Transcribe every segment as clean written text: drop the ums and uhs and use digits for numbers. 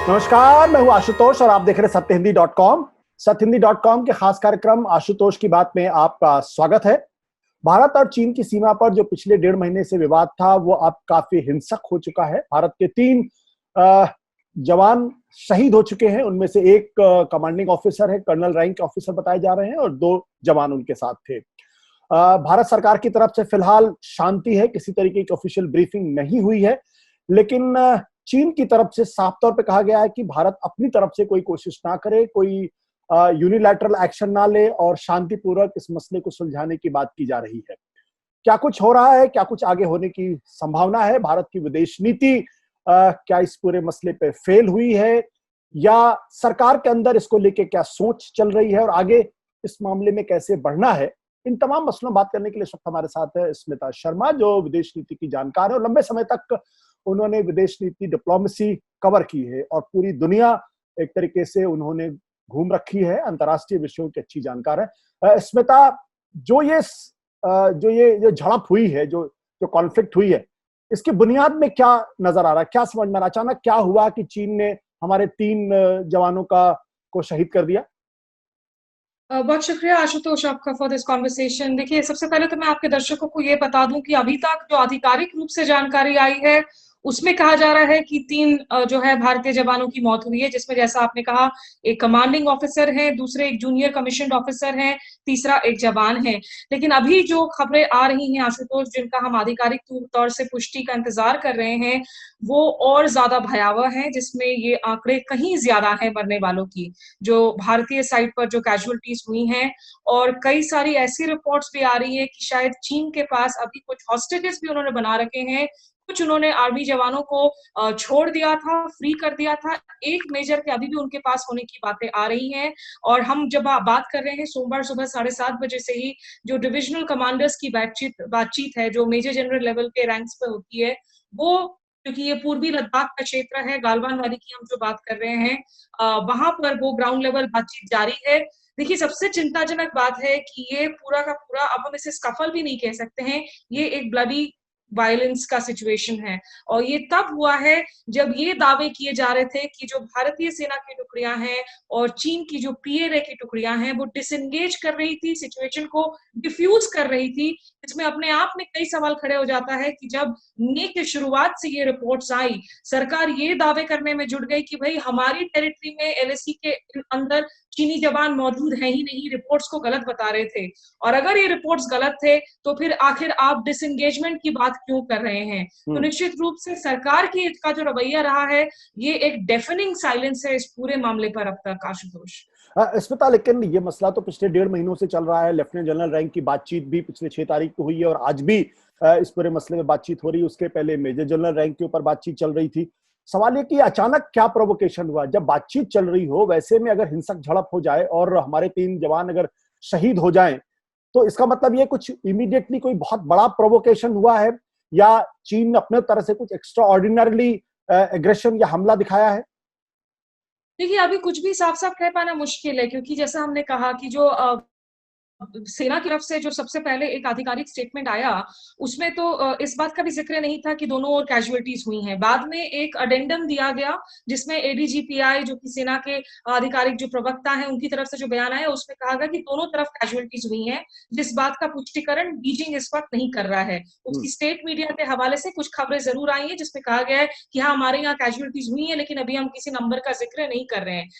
नमस्कार, मैं हूं आशुतोष और आप देख रहे हैं सत्यहिंदी.com। सत्यहिंदी.com के खास कार्यक्रम आशुतोष की बात में आपका स्वागत है। भारत और चीन की सीमा पर जो पिछले 1.5 महीने से विवाद था वो अब काफी हिंसक हो चुका है। भारत के 3 जवान शहीद हो चुके हैं। उनमें से एक कमांडिंग ऑफिसर है, कर्नल रैंक के ऑफिसर बताए जा रहे हैं, और 2 जवान उनके साथ थे। भारत सरकार की तरफ से फिलहाल शांति है, किसी तरीके की ऑफिशियल ब्रीफिंग नहीं हुई है, लेकिन चीन की तरफ से साफ तौर पे कहा गया है कि भारत अपनी तरफ से कोई कोशिश ना करे, कोई यूनिलैटरल एक्शन ना ले और शांतिपूर्वक इस मसले को सुलझाने की बात की जा रही है। क्या कुछ हो रहा है, क्या कुछ आगे होने की संभावना है? भारत की विदेश नीति क्या इस पूरे मसले पे फेल हुई है, या सरकार के अंदर इसको लेके क्या सोच चल रही है और आगे इस मामले में कैसे बढ़ना है? इन तमाम मसलों बात करने के लिए इस वक्त हमारे साथ है स्मिता शर्मा, जो विदेश नीति की जानकार है और लंबे समय तक उन्होंने विदेश नीति डिप्लोमेसी कवर की है और पूरी दुनिया एक तरीके से उन्होंने घूम रखी है, अंतर्राष्ट्रीय विषयों की अच्छी जानकार है। स्मिता, जो झड़प हुई है, जो जो कॉन्फ्लिक्ट हुई है, इसकी बुनियाद में क्या नजर आ रहा है, क्या समझ में आ रहा है? अचानक क्या हुआ कि चीन ने हमारे 3 जवानों को शहीद कर दिया? बहुत शुक्रिया आशुतोष आपका फॉर दिस कॉन्वर्सेशन। देखिए, सबसे पहले तो मैं आपके दर्शकों को ये बता दूं कि अभी तक जो आधिकारिक रूप से जानकारी आई है उसमें कहा जा रहा है कि 3 जो है भारतीय जवानों की मौत हुई है, जिसमें जैसा आपने कहा एक कमांडिंग ऑफिसर है, दूसरे एक जूनियर कमीशन्ड ऑफिसर हैं, तीसरा एक जवान है। लेकिन अभी जो खबरें आ रही हैं आशुतोष, जिनका हम आधिकारिक तौर से पुष्टि का इंतजार कर रहे हैं, वो और ज्यादा भयावह है, जिसमें ये आंकड़े कहीं ज्यादा है मरने वालों की, जो भारतीय साइड पर जो कैजुअलिटीज हुई हैं। और कई सारी ऐसी रिपोर्ट्स भी आ रही है कि शायद चीन के पास अभी कुछ हॉस्टेजेस भी उन्होंने बना रखे हैं, कुछ उन्होंने आर्मी जवानों को छोड़ दिया था, फ्री कर दिया था। एक मेजर के अभी भी उनके पास होने की बातें आ रही हैं। और हम जब बात कर रहे हैं, सोमवार सुबह 7:30 बजे से ही जो डिविजनल कमांडर्स की बातचीत है, जो मेजर जनरल लेवल के रैंक्स पे होती है, वो, क्योंकि ये पूर्वी लद्दाख का क्षेत्र है, गालवान वैली की हम जो बात कर रहे हैं, वहां पर वो ग्राउंड लेवल बातचीत जारी है। देखिए, सबसे चिंताजनक बात है कि ये पूरा का पूरा, अब हम इसे स्कफल भी नहीं कह सकते हैं, ये एक ब्लडी वायलेंस का सिचुएशन है। और ये तब हुआ है जब ये दावे किए जा रहे थे कि जो भारतीय सेना की टुकड़ियां हैं और चीन की जो पीएलए की टुकड़ियां हैं, वो डिसएंगेज कर रही थी, सिचुएशन को डिफ्यूज कर रही थी। इसमें अपने आप में कई सवाल खड़े हो जाता है कि जब मई की शुरुआत से ये रिपोर्ट्स आई, सरकार ये दावे करने में जुट गई कि भाई हमारी टेरिटरी में एलएसी के अंदर चीनी जवान मौजूद है ही नहीं, रिपोर्ट्स को गलत बता रहे थे। और अगर ये रिपोर्ट्स गलत थे तो फिर आखिर आप डिसएंगेजमेंट की बात क्यों कर रहे हैं? तो निश्चित रूप से सरकार की का जो रवैया रहा है, ये एक डेफनिंग साइलेंस है इस पूरे मामले पर अब तक आशुतोष। स्मिता, लेकिन ये मसला तो पिछले 1.5 महीनों से चल रहा है। लेफ्टिनेंट जनरल रैंक की बातचीत भी पिछले 6 तारीख को हुई है और आज भी इस पूरे मसले में बातचीत हो रही है। उसके पहले मेजर जनरल रैंक के ऊपर बातचीत चल रही थी। सवाल ये कि अचानक क्या प्रोवोकेशन हुआ? जब बातचीत चल रही हो, वैसे में अगर हिंसक झड़प हो जाए और हमारे 3 जवान अगर शहीद हो जाएं, तो इसका मतलब ये कुछ इमीडिएटली कोई बहुत बड़ा प्रोवोकेशन हुआ है, या चीन ने अपने तरह से कुछ एक्स्ट्रा ऑर्डिनरली एग्रेशन या हमला दिखाया है? देखिए, अभी कुछ भी साफ साफ कह पाना मुश्किल है, क्योंकि जैसा हमने कहा कि जो सेना की तरफ से जो सबसे पहले एक आधिकारिक स्टेटमेंट आया, उसमें तो इस बात का भी जिक्र नहीं था कि दोनों ओर कैजुअलिटीज हुई हैं। बाद में एक अडेंडम दिया गया, जिसमें एडीजीपीआई, जो कि सेना के आधिकारिक जो प्रवक्ता हैं, उनकी तरफ से जो बयान आया, उसमें कहा गया कि दोनों तरफ कैजुअलिटीज हुई हैं, जिस बात का पुष्टिकरण बीजिंग इस वक्त नहीं कर रहा है। उसकी स्टेट मीडिया के हवाले से कुछ खबरें जरूर आई हैं, जिसमें कहा गया है कि हाँ, हमारे यहाँ कैजुअलिटीज हुई है, लेकिन अभी हम किसी नंबर का जिक्र नहीं कर रहे हैं।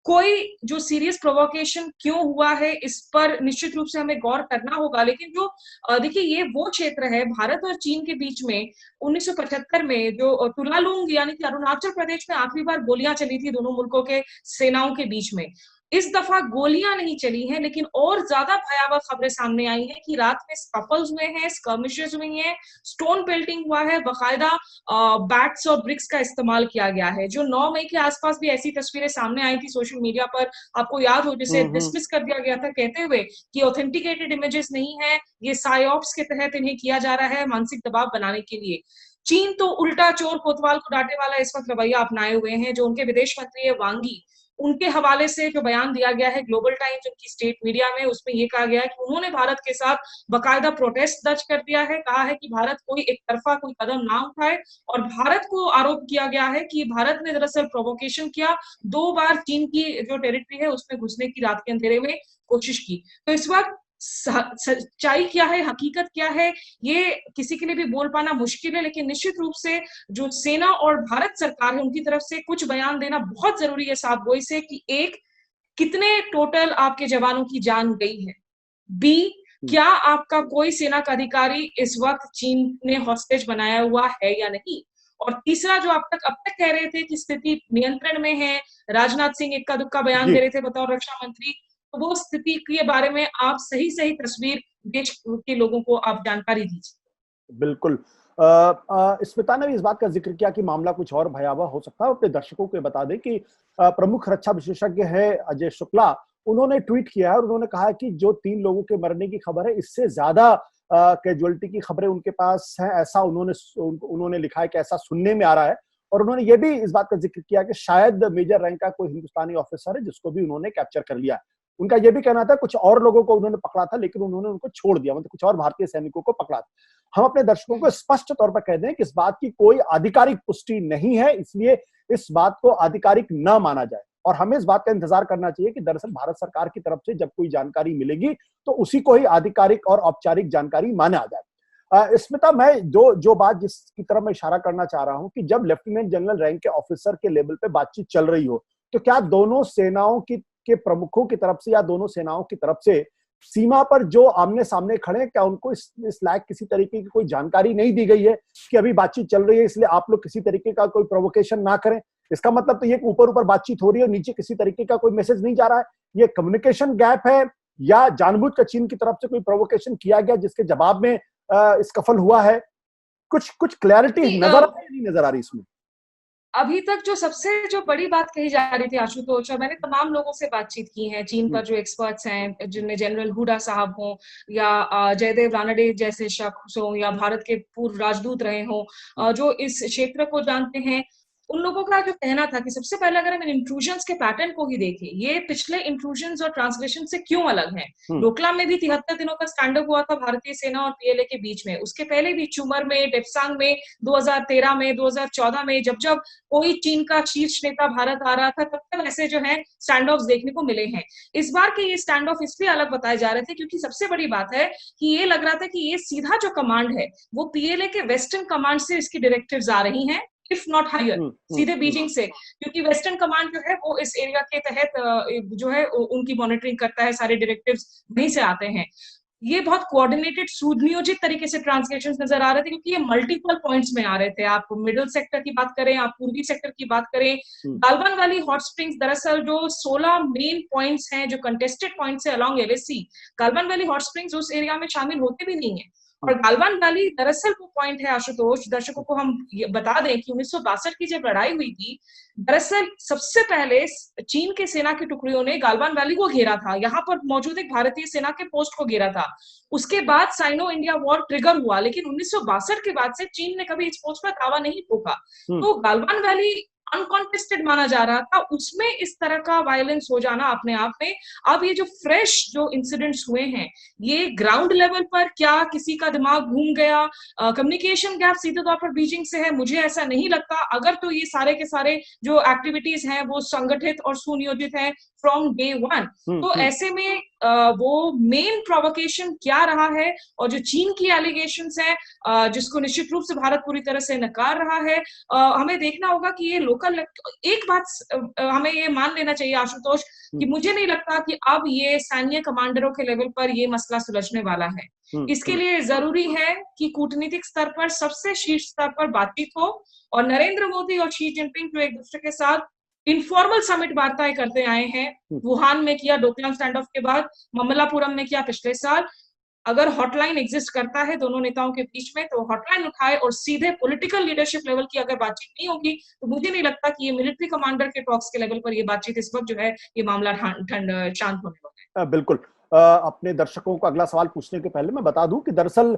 कोई जो सीरियस प्रोवोकेशन क्यों हुआ है, इस पर निश्चित रूप से हमें गौर करना होगा। लेकिन जो देखिए, ये वो क्षेत्र है भारत और चीन के बीच में 1975 में जो तुलालुंग यानी कि अरुणाचल प्रदेश में आखिरी बार गोलियां चली थी दोनों मुल्कों के सेनाओं के बीच में। इस दफा गोलियां नहीं चली हैं, लेकिन और ज्यादा भयावह खबरें सामने आई हैं कि रात में स्कफल्स हुए हैं, स्कर्मिशेस हुई हैं, स्टोन पेल्टिंग हुआ है, बकायदा बैट्स और ब्रिक्स का इस्तेमाल किया गया है। जो 9 मई के आसपास भी ऐसी तस्वीरें सामने आई थी सोशल मीडिया पर, आपको याद हो, जिसे डिसमिस कर दिया गया था कहते हुए कि ऑथेंटिकेटेड इमेजेस नहीं है, ये साइऑप्स के तहत इन्हें किया जा रहा है मानसिक दबाव बनाने के लिए। चीन तो उल्टा चोर कोतवाल को डांटे वाला इस वक्त रवैया अपनाए हुए हैं। जो उनके विदेश मंत्री है वांगी, उनके हवाले से जो बयान दिया गया है ग्लोबल टाइम्स उनकी स्टेट मीडिया में, उसमें ये कहा गया है कि उन्होंने भारत के साथ बाकायदा प्रोटेस्ट दर्ज कर दिया है, कहा है कि भारत कोई एक तरफा कोई कदम ना उठाए, और भारत को आरोप किया गया है कि भारत ने दरअसल प्रोवोकेशन किया, 2 बार चीन की जो टेरिटरी है उसमें घुसने की रात के अंधेरे में कोशिश की। तो इस वक्त सच्चाई क्या है, हकीकत क्या है, ये किसी के लिए भी बोल पाना मुश्किल है, लेकिन निश्चित रूप से जो सेना और भारत सरकार है उनकी तरफ से कुछ बयान देना बहुत जरूरी है साफ गोई से कि एक, कितने टोटल आपके जवानों की जान गई है, बी, क्या आपका कोई सेना का अधिकारी इस वक्त चीन ने हॉस्टेज बनाया हुआ है या नहीं, और तीसरा जो आप अब तक कह रहे थे कि स्थिति नियंत्रण में है, राजनाथ सिंह इक्का दुक्का बयान दे रहे थे बतौर रक्षा मंत्री, तो वो स्थिति के बारे में आप सही सही तस्वीर देश के लोगों को आप जानकारी दीजिए। बिल्कुल। स्मिता ने भी इस बात का जिक्र किया कि मामला कुछ और भयावह हो सकता है। अपने दर्शकों को बता दें कि प्रमुख रक्षा विशेषज्ञ है अजय शुक्ला, उन्होंने ट्वीट किया है और उन्होंने कहा है कि जो 3 लोगों के मरने की खबर है, इससे ज्यादा कैजुअलिटी की खबरें उनके पास है, ऐसा उन्होंने लिखा है कि ऐसा सुनने में आ रहा है। और उन्होंने ये भी इस बात का जिक्र किया कि शायद मेजर रैंक का कोई हिंदुस्तानी ऑफिसर है जिसको भी उन्होंने कैप्चर कर लिया है। उनका यह भी कहना था कुछ और लोगों को उन्होंने पकड़ा था, लेकिन उन्होंने उनको छोड़ दिया, मतलब कुछ और भारतीय सैनिकों को पकड़ा था। हम अपने दर्शकों को स्पष्ट तौर पर कह दें कि इस बात की कोई आधिकारिक पुष्टि नहीं है, इसलिए इस बात को आधिकारिक न माना जाए और हमें इस बात का इंतजार करना चाहिए कि दरअसल भारत सरकार की तरफ से जब कोई जानकारी मिलेगी तो उसी को ही आधिकारिक और औपचारिक जानकारी माना जाए। स्मिता, मैं जो बात जिसकी तरफ मैं इशारा करना चाह रहा हूं कि जब लेफ्टिनेंट जनरल रैंक के ऑफिसर के लेवल पे बातचीत चल रही हो, तो क्या दोनों सेनाओं के प्रमुखों की तरफ से या दोनों सेनाओं की तरफ से सीमा पर जो आमने सामने खड़े हैं, क्या उनको इस लायक किसी तरीके की कोई जानकारी नहीं दी गई है कि अभी बातचीत चल रही है इसलिए आप लोग किसी तरीके का कोई प्रोवोकेशन ना करें? इसका मतलब तो ये ऊपर ऊपर बातचीत हो रही है और नीचे किसी तरीके का कोई मैसेज नहीं जा रहा है। ये कम्युनिकेशन गैप है या जानबूझकर चीन की तरफ से कोई प्रोवोकेशन किया गया जिसके जवाब में स्कफल हुआ है? कुछ क्लैरिटी नजर आ रही है, नहीं नजर आ रही इसमें? अभी तक जो बड़ी बात कही जा रही थी आशुतोष, और मैंने तमाम लोगों से बातचीत की है चीन पर जो एक्सपर्ट्स हैं, जिनमें जनरल हुडा साहब हों या जयदेव रानडे जैसे शख्स हों या भारत के पूर्व राजदूत रहे हों, जो इस क्षेत्र को जानते हैं, उन लोगों का जो कहना था कि सबसे पहले अगर हम इंट्रूजन्स के पैटर्न को ही देखें, ये पिछले इंट्रूजन्स और ट्रांसलेशन से क्यों अलग हैं। डोकलाम में भी 73 दिनों का स्टैंड अप हुआ था भारतीय सेना और पीएलए के बीच में, उसके पहले भी चुमर में, डेप्सांग में, 2013 में, 2014 में जब जब कोई चीन का शीर्ष नेता भारत आ रहा था तब तक ऐसे जो है स्टैंड ऑफ देखने को मिले हैं। इस बार के ये स्टैंड ऑफ इसलिए अलग बताए जा रहे थे क्योंकि सबसे बड़ी बात है कि ये लग रहा था कि ये सीधा जो कमांड है वो पीएलए के वेस्टर्न कमांड से इसकी डायरेक्टिव्स आ रही हैं, इफ नॉट हायर, सीधे बीजिंग से, क्योंकि वेस्टर्न कमांड जो है वो इस एरिया के तहत जो है उनकी मॉनिटरिंग करता है, सारे डायरेक्टिव्स वहीं से आते हैं। ये बहुत कोऑर्डिनेटेड सुनियोजित तरीके से ट्रांसलेशंस नजर आ रहे थे क्योंकि ये मल्टीपल पॉइंट्स में आ रहे थे। आप मिडिल सेक्टर की बात करें, आप पूर्वी सेक्टर की बात करें, गालवान वैली हॉट स्प्रिंग्स दरअसल जो 16 मेन पॉइंट्स हैं जो कंटेस्टेड पॉइंट्स है along LAC, Galwan valley hot springs उस एरिया में शामिल होते भी नहीं है। और गालवान वैली दरअसल वो पॉइंट है आशुतोष, दर्शकों को हम बता दें कि 1962 की जब लड़ाई हुई थी, दरअसल सबसे पहले चीन के सेना की टुकड़ियों ने गालवान वैली को घेरा था, यहाँ पर मौजूद एक भारतीय सेना के पोस्ट को घेरा था। उसके बाद साइनो इंडिया वॉर ट्रिगर हुआ, लेकिन 1962 के बाद से चीन ने कभी इस पोस्ट पर दावा नहीं ठोका। तो गालवान वैली अनकॉन्टेस्टेड माना जा रहा था, उसमें इस तरह का वायलेंस हो जाना अपने आप में, अब ये जो फ्रेश जो इंसिडेंट्स हुए हैं, ये ग्राउंड लेवल पर क्या किसी का दिमाग घूम गया, कम्युनिकेशन गैप सीधे तौर पर बीजिंग से है, मुझे ऐसा नहीं लगता। अगर तो ये सारे के सारे जो एक्टिविटीज हैं वो संगठित और सुनियोजित हैं फ्रॉम डे वन, तो ऐसे में वो मेन प्रोवोकेशन क्या रहा है और जो चीन की एलिगेशंस हैं जिसको निश्चित रूप से भारत पूरी तरह से नकार रहा है, हमें देखना होगा कि ये लोकल, एक बात हमें ये मान लेना चाहिए आशुतोष कि मुझे नहीं लगता कि अब ये सैन्य कमांडरों के लेवल पर ये मसला सुलझने वाला है। इसके लिए जरूरी है कि कूटनीतिक स्तर पर सबसे शीर्ष स्तर पर बातचीत हो और नरेंद्र मोदी और शी जिनपिंग जो एक दूसरे के साथ इनफॉर्मल समिट वार्ताएं करते आए हैं, वुहान में किया डोकलाम स्टैंड ऑफ के बाद, ममल्लापुरम में किया पिछले साल। अगर हॉटलाइन एग्जिस्ट करता है दोनों नेताओं के बीच में तो हॉटलाइन उठाए और सीधे पॉलिटिकल लीडरशिप लेवल की अगर बातचीत नहीं होगी तो मुझे नहीं लगता कि ये मिलिट्री कमांडर के टॉक्स के लेवल पर ये बातचीत इस वक्त जो है ये मामला शांत होने वाला है। बिल्कुल। अपने दर्शकों को अगला सवाल पूछने के पहले मैं बता दूं कि दरअसल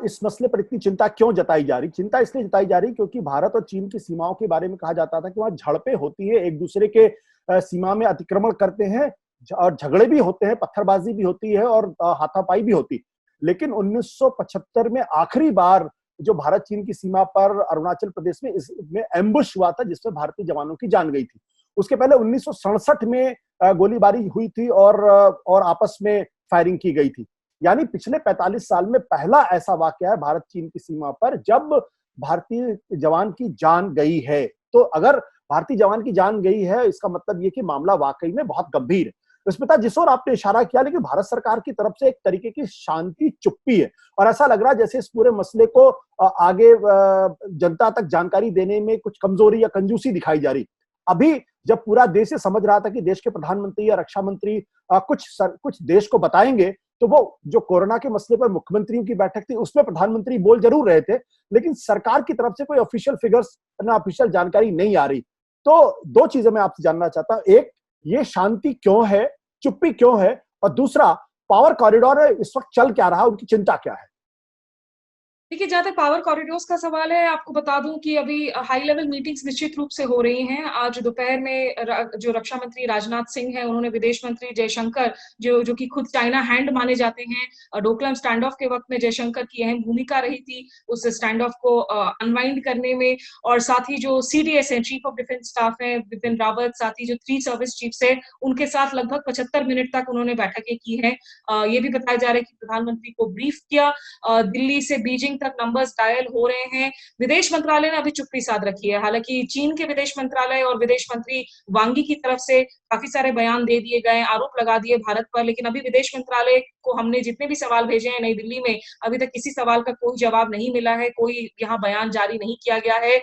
इस मसले पर इतनी चिंता क्यों जताई जा रही। चिंता इसलिए जताई जा रही क्योंकि भारत और चीन की सीमाओं के बारे में कहा जाता था कि वहां झड़पें होती है, एक दूसरे के सीमा में अतिक्रमण करते हैं और झगड़े भी होते हैं, पत्थरबाजी भी होती है और हाथापाई भी होती। लेकिन 1975 में आखिरी बार जो भारत चीन की सीमा पर अरुणाचल प्रदेश में इसमें एम्बुश हुआ था जिसमें भारतीय जवानों की जान गई थी। उसके पहले 1967 में गोलीबारी हुई थी और आपस में फायरिंग की गई थी। यानी पिछले 45 साल में पहला ऐसा वाकया है भारत चीन की सीमा पर जब भारतीय जवान की जान गई है। तो अगर भारतीय जवान की जान गई है इसका मतलब ये कि मामला वाकई में बहुत गंभीर है। स्मिता, जिस ओर आपने इशारा किया, लेकिन भारत सरकार की तरफ से एक तरीके की शांति चुप्पी है और ऐसा लग रहा है जैसे इस पूरे मसले को आगे जनता तक जानकारी देने में कुछ कमजोरी या कंजूसी दिखाई जा रही। अभी जब पूरा देश ये समझ रहा था कि देश के प्रधानमंत्री या रक्षा मंत्री कुछ देश को बताएंगे, तो वो जो कोरोना के मसले पर मुख्यमंत्रियों की बैठक थी उसमें प्रधानमंत्री बोल जरूर रहे थे, लेकिन सरकार की तरफ से कोई ऑफिशियल फिगर्स ना ऑफिशियल जानकारी नहीं आ रही। तो दो चीजें मैं आपसे जानना चाहता हूं, एक, ये शांति क्यों है, चुप्पी क्यों है, और दूसरा, पावर कॉरिडोर इस वक्त चल क्या रहा है, उनकी चिंता क्या है? देखिए, जहाँ तक पावर कॉरिडोर्स का सवाल है, आपको बता दूं कि अभी हाई लेवल मीटिंग्स निश्चित रूप से हो रही हैं। आज दोपहर में जो रक्षा मंत्री राजनाथ सिंह हैं, उन्होंने विदेश मंत्री जयशंकर, जो कि खुद चाइना हैंड माने जाते हैं, डोकलाम स्टैंड ऑफ के वक्त में जयशंकर की अहम भूमिका रही थी उस स्टैंड ऑफ को अनवाइंड करने में। और साथ ही जो CDS है, चीफ ऑफ डिफेंस स्टाफ है बिपिन रावत, साथ ही जो 3 सर्विस चीफ्स है, उनके साथ लगभग 75 मिनट तक उन्होंने बैठकें की है। ये भी बताया जा रहा है कि प्रधानमंत्री को ब्रीफ किया। दिल्ली से बीजिंग तक नंबर्स डायल हो रहे हैं। विदेश मंत्रालय ने अभी चुप्पी साध रखी है। हालांकि चीन के विदेश मंत्रालय और विदेश मंत्री वांगी की तरफ से काफी सारे बयान दे दिए गए, आरोप लगा दिए भारत पर, लेकिन अभी विदेश मंत्रालय को हमने जितने भी सवाल भेजे हैं नई दिल्ली में, अभी तक किसी सवाल का कोई जवाब नहीं मिला है, कोई यहाँ बयान जारी नहीं किया गया है।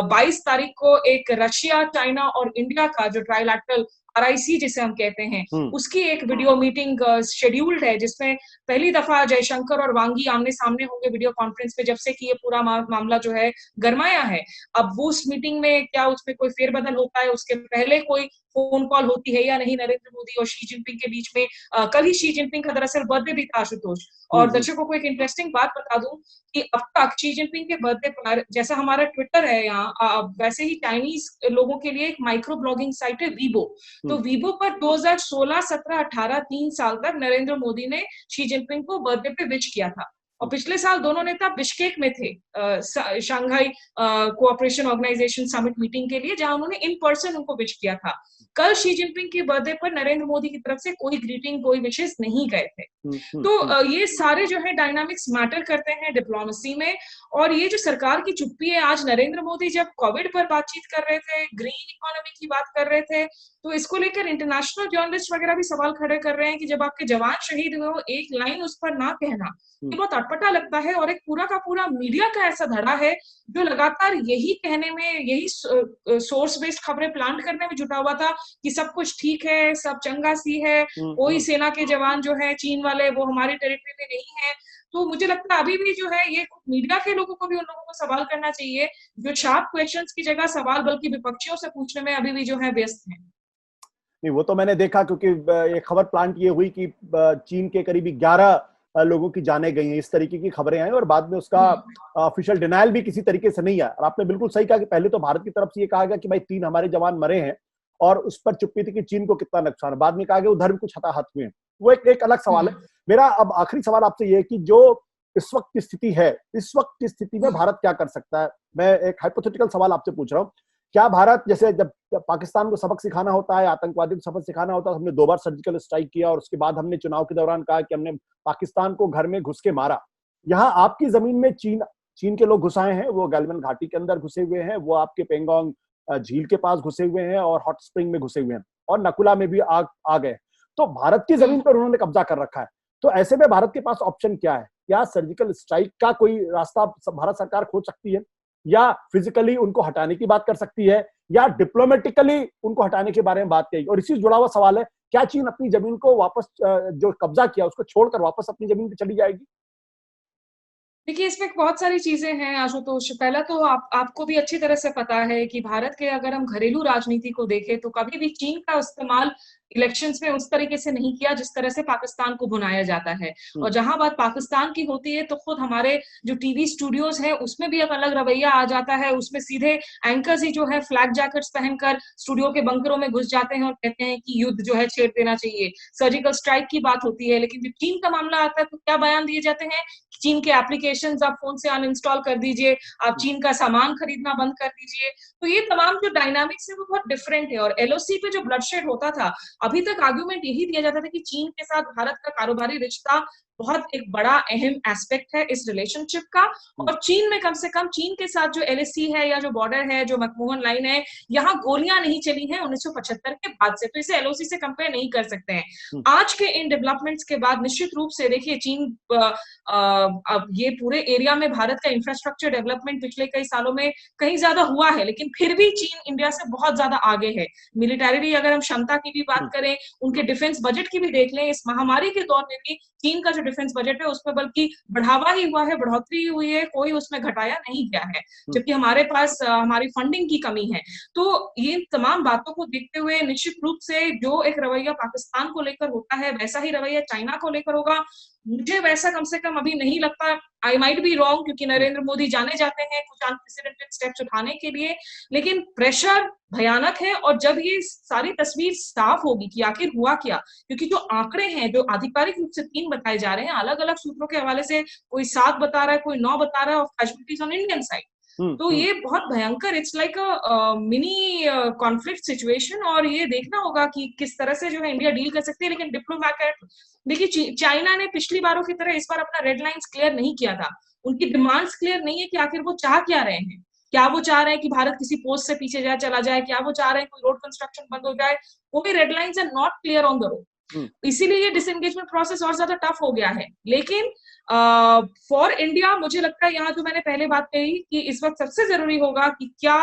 22 तारीख को एक रशिया, चाइना और इंडिया का जो ट्राइलैटरल RIC जिसे हम कहते हैं, उसकी एक वीडियो मीटिंग शेड्यूल्ड है, जिसमें पहली दफा जयशंकर और वांगी आमने सामने होंगे वीडियो कॉन्फ्रेंस पे, जब से कि ये पूरा मामला जो है गरमाया है। अब वो उस मीटिंग में क्या उसमें कोई फेरबदल होता है, उसके पहले कोई फोन कॉल होती है या नहीं नरेंद्र मोदी और शी जिनपिंग के बीच में। कल ही शी जिनपिंग का दरअसल बर्थडे भी था, आशुतोष। और दर्शकों को एक इंटरेस्टिंग बात बता दूं कि अब तक शी जिनपिंग के बर्थडे पर, जैसा हमारा ट्विटर है यहाँ, वैसे ही चाइनीज लोगों के लिए एक माइक्रो ब्लॉगिंग साइट है वीबो। तो वीबो पर 2016, 17, 18 3 साल तक नरेंद्र मोदी ने शी जिनपिंग को बर्थडे पे विश किया था। और पिछले साल दोनों नेता बिश्केक में थे Shanghai cooperation organisation summit meeting के लिए, जहां उन्होंने इन पर्सन उनको विश किया था। कल शी जिनपिंग के बर्थडे पर नरेंद्र मोदी की तरफ से कोई ग्रीटिंग, कोई विशेष नहीं गए थे। तो ये सारे जो है डायनामिक्स मैटर करते हैं डिप्लोमेसी में। और ये जो सरकार की चुप्पी है, आज नरेंद्र मोदी जब कोविड पर बातचीत कर रहे थे, ग्रीन इकोनॉमी की बात कर रहे थे, तो इसको लेकर इंटरनेशनल जर्नलिस्ट वगैरह भी सवाल खड़े कर रहे हैं कि जब आपके जवान शहीद हुए हो, एक लाइन उस पर ना कहना, ये बहुत अटपटा लगता है। और एक पूरा का पूरा मीडिया का ऐसा धड़ा है जो लगातार यही कहने में, यही सोर्स बेस्ड खबरें प्लांट करने में जुटा हुआ था कि सब कुछ ठीक है, सब चंगा सी है, कोई सेना के जवान जो है चीन वाले वो हमारी टेरिटरी में नहीं है। तो मुझे लगता है अभी भी जो है ये मीडिया के लोगों को भी उन लोगों को सवाल करना चाहिए जो शार्प क्वेश्चंस की जगह सवाल बल्कि विपक्षियों से पूछने में अभी भी जो है व्यस्त हैं। नहीं, वो तो मैंने देखा क्योंकि ये खबर प्लांट ये हुई कि चीन के करीबी 11 लोगों की जानें गई हैं, इस तरीके की खबरें आई और बाद में उसका ऑफिशियल डिनायल भी किसी तरीके से नहीं आया। और आपने बिल्कुल सही कहा कि पहले तो भारत की तरफ से ये कहा गया कि भाई 3 हमारे जवान मरे हैं और उस पर चुप्पी थी कि चीन को कितना नुकसान है। बाद में कहा गया उधर भी कुछ हताहत हुए हैं, वो एक अलग सवाल है। मेरा अब आखिरी सवाल आपसे ये है कि जो इस वक्त की स्थिति है, इस वक्त की स्थिति में भारत क्या कर सकता है? मैं एक हाइपोथेटिकल सवाल आपसे पूछ रहा हूँ, क्या भारत, जैसे जब पाकिस्तान को सबक सिखाना होता है, आतंकवादियों को सबक सिखाना होता है, हमने 2 बार सर्जिकल स्ट्राइक किया और उसके बाद हमने चुनाव के दौरान कहा कि हमने पाकिस्तान को घर में घुस के मारा। यहाँ आपकी जमीन में चीन के लोग घुसाए हैं, वो गैलवन घाटी के अंदर घुसे हुए हैं, वो आपके पेंगोंग झील के पास घुसे हुए हैं और हॉट स्प्रिंग में घुसे हुए हैं और नकुला में भी आ गए। तो भारत की जमीन पर उन्होंने कब्जा कर रखा है। तो ऐसे में भारत के पास ऑप्शन क्या है? क्या सर्जिकल स्ट्राइक का कोई रास्ता भारत सरकार खोज सकती है, या फिजिकली उनको हटाने की बात कर सकती है, या डिप्लोमेटिकली उनको हटाने के बारे में बात करेगी? और इसी से जुड़ा हुआ सवाल है, क्या चीन अपनी जमीन को वापस, जो कब्जा किया उसको छोड़कर वापस अपनी जमीन पर चली जाएगी? देखिए, इसमें बहुत सारी चीज़ें हैं आशुतोष। पहला तो आपको भी अच्छी तरह से पता है कि भारत के अगर हम घरेलू राजनीति को देखें तो कभी भी चीन का इस्तेमाल इलेक्शंस में उस तरीके से नहीं किया जिस तरह से पाकिस्तान को भुनाया जाता है। और जहाँ बात पाकिस्तान की होती है तो खुद हमारे जो टीवी स्टूडियोज़ हैं उसमें भी एक अलग रवैया आ जाता है। उसमें सीधे एंकर्स ही जो है फ्लैग जैकेट्स पहनकर स्टूडियो के बंकरों में घुस जाते हैं और कहते हैं कि युद्ध जो है छेड़ देना चाहिए। सर्जिकल स्ट्राइक की बात होती है, लेकिन जब चीन का मामला आता है तो क्या बयान दिए जाते हैं? चीन के एप्लीकेशंस आप फ़ोन से अनइंस्टॉल कर दीजिए, आप चीन का सामान खरीदना बंद कर दीजिए। तो ये तमाम जो डायनामिक्स है वो बहुत डिफरेंट है और एलओसी पे जो ब्लडशेड होता था, अभी तक आर्गुमेंट यही दिया जाता था कि चीन के साथ भारत का कारोबारी रिश्ता बहुत एक बड़ा अहम एस्पेक्ट है इस रिलेशनशिप का और चीन में कम से कम चीन के साथ जो एलएसी है या जो बॉर्डर है, जो मैकमोहन लाइन है, यहाँ गोलियां नहीं चली हैं 1975 के बाद से, तो इसे एलओसी से कंपेयर नहीं कर सकते हैं। आज के इन डेवलपमेंट्स के बाद निश्चित रूप से देखिए चीन अब ये पूरे एरिया में भारत का इंफ्रास्ट्रक्चर डेवलपमेंट पिछले कई सालों में कहीं ज्यादा हुआ है, लेकिन फिर भी चीन इंडिया से बहुत ज्यादा आगे है। मिलिटरी अगर हम क्षमता की भी बात करें, उनके डिफेंस बजट की भी देख लें, इस महामारी के दौर में भी चीन का जो डिफेंस बजट है उसमें बल्कि बढ़ावा ही हुआ है, बढ़ोतरी हुई है, कोई उसमें घटाया नहीं गया है, जबकि हमारे पास हमारी फंडिंग की कमी है। तो ये तमाम बातों को देखते हुए निश्चित रूप से जो एक रवैया पाकिस्तान को लेकर होता है, वैसा ही रवैया चाइना को लेकर होगा। मुझे वैसा कम से कम अभी नहीं लगता। आई माइट बी रॉन्ग क्योंकि नरेंद्र मोदी जाने जाते हैं कुछ अनप्रेसिडेंटेड स्टेप्स उठाने के लिए, लेकिन प्रेशर भयानक है और जब ये सारी तस्वीर साफ होगी कि आखिर हुआ क्या, क्योंकि जो आंकड़े हैं जो आधिकारिक रूप से 3 बताए जा रहे हैं, अलग-अलग सूत्रों के हवाले से कोई 7 बता रहा है, कोई 9 बता रहा है of casualties on Indian side. तो ये बहुत भयंकर, it's like a mini conflict situation और ये देखना होगा कि किस तरह से जो है इंडिया डील कर सकती है। लेकिन डिप्लोमैट देखिए चाइना ने पिछली बारों की तरह इस बार अपना रेड लाइंस क्लियर नहीं किया था। उनकी डिमांड्स क्लियर नहीं है कि आखिर वो चाह क्या रहे हैं। क्या वो चाह रहे हैं कि भारत किसी पोस्ट से पीछे चला जाए? क्या वो चाह रहे हैं कोई रोड कंस्ट्रक्शन बंद हो जाए? कोई red lines are not clear on the road. इसीलिए ये डिसएंगेजमेंट प्रोसेस और ज्यादा टफ हो गया है। लेकिन फॉर इंडिया मुझे लगता है यहाँ जो मैंने पहले बात कही कि इस वक्त सबसे जरूरी होगा कि क्या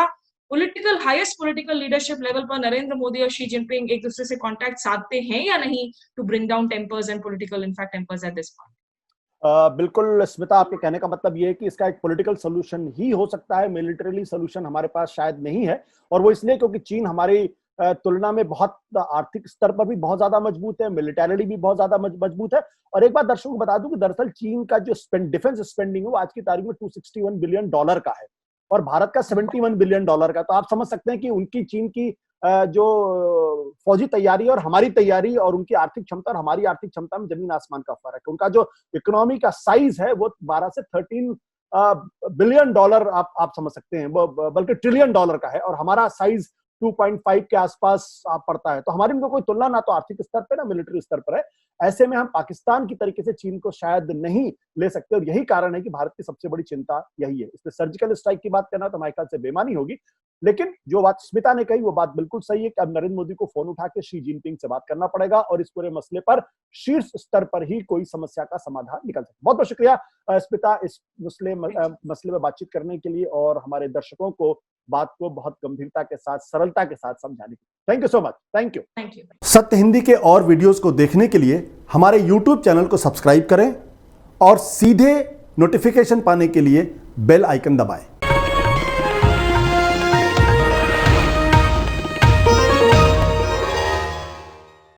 हाईएस्ट पॉलिटिकल लीडरशिप लेवल पर नरेंद्र मोदी और शी जिनपिंग एक दूसरे से कांटेक्ट साधते हैं या नहीं to bring down tempers and political in fact tempers at this point. बिल्कुल स्मिता, आपके कहने का मतलब ये है कि इसका एक पॉलिटिकल सोल्यूशन ही हो सकता है, मिलिटरी सोल्यूशन हमारे पास शायद नहीं है। और वो इसलिए क्योंकि चीन हमारी तुलना में बहुत आर्थिक स्तर पर भी बहुत ज्यादा मजबूत है, मिलिटरी भी बहुत ज्यादा मजबूत है। और एक बात दर्शकों को बता दूं कि दरअसल चीन का जो डिफेंस स्पेंडिंग है वो आज की तारीख में $261 बिलियन का है और भारत का $71 बिलियन का। तो आप समझ सकते हैं कि उनकी चीन की जो फौजी तैयारी और हमारी तैयारी और उनकी आर्थिक क्षमता और हमारी आर्थिक क्षमता में जमीन आसमान का फर्क है। उनका जो इकोनॉमी का साइज है वो 12 से 13 बिलियन आप समझ सकते हैं, बल्कि ट्रिलियन डॉलर का है और हमारा साइज 2.5 के आसपास आप पड़ता है। तो हमारी उनका कोई तुलना ना तो आर्थिक स्तर पर ना मिलिट्री स्तर पर है। ऐसे में हम पाकिस्तान की तरीके से चीन को शायद नहीं ले सकते और यही कारण है कि भारत की सबसे बड़ी चिंता यही है। इसलिए सर्जिकल स्ट्राइक की बात करना तो हमारे ख्याल से बेमानी होगी। लेकिन जो बात स्मिता ने कही वो बात बिल्कुल सही है कि अब नरेंद्र मोदी को फोन उठा के शी जिनपिंग से बात करना पड़ेगा और इस पूरे मसले पर शीर्ष स्तर पर ही कोई समस्या का समाधान निकल सकता है। बहुत बहुत शुक्रिया स्मिता इस मसले में बातचीत करने के लिए और हमारे दर्शकों को बात को बहुत गंभीरता के साथ, सरलता के साथ समझाने के लिए। Thank you so much. Thank you. सत्य हिंदी के और वीडियोस को देखने के लिए हमारे YouTube चैनल को सब्सक्राइब करें और सीधे नोटिफिकेशन पाने के लिए बेल आइकन दबाएं।